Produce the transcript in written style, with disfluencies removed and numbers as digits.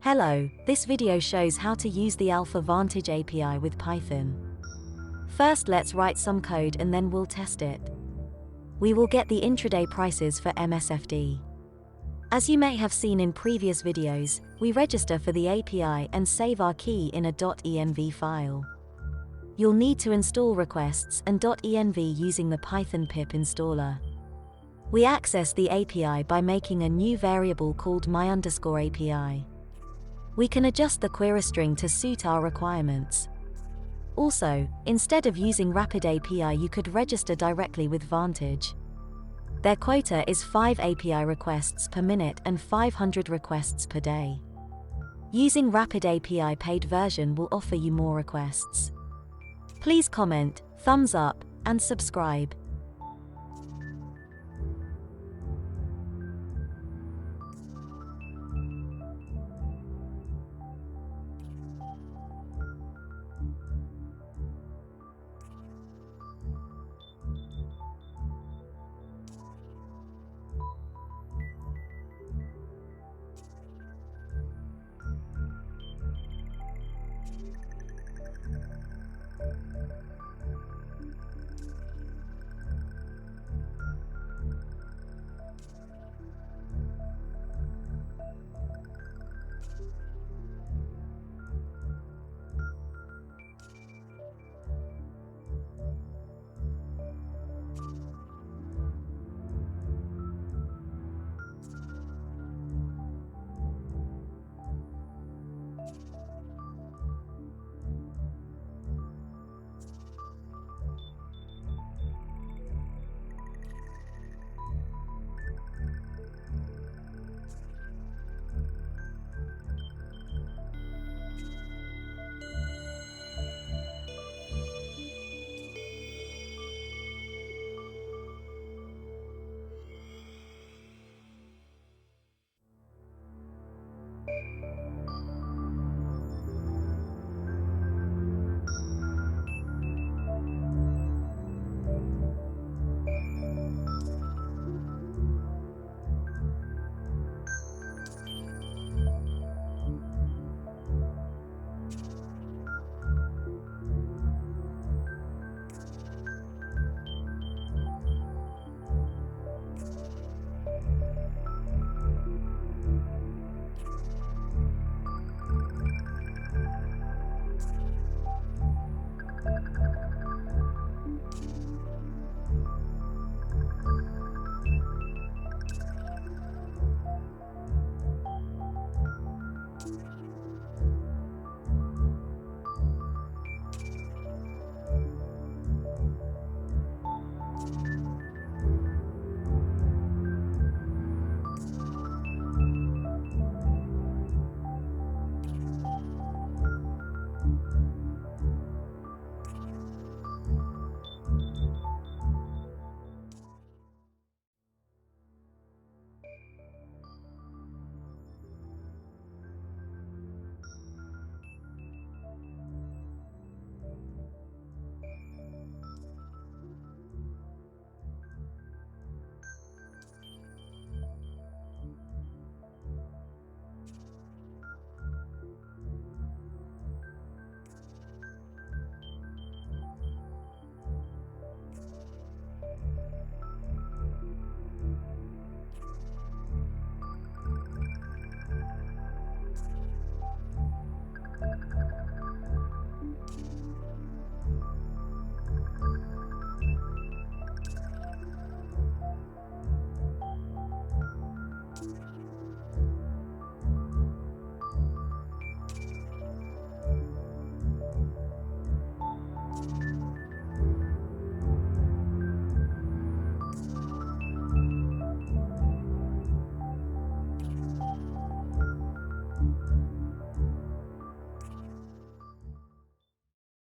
Hello, this video shows how to use the Alpha Vantage API with Python. First, let's write some code and then we'll test it. We will get the intraday prices for MSFT. As you may have seen in previous videos, we register for the API and save our key in a .env file. You'll need to install requests and .env using the Python pip installer. We access the API by making a new variable called my_API. We can adjust the query string to suit our requirements. Also, instead of using RapidAPI, you could register directly with Vantage. Their quota is 5 API requests per minute and 500 requests per day. Using RapidAPI paid version will offer you more requests. Please comment, thumbs up, and subscribe.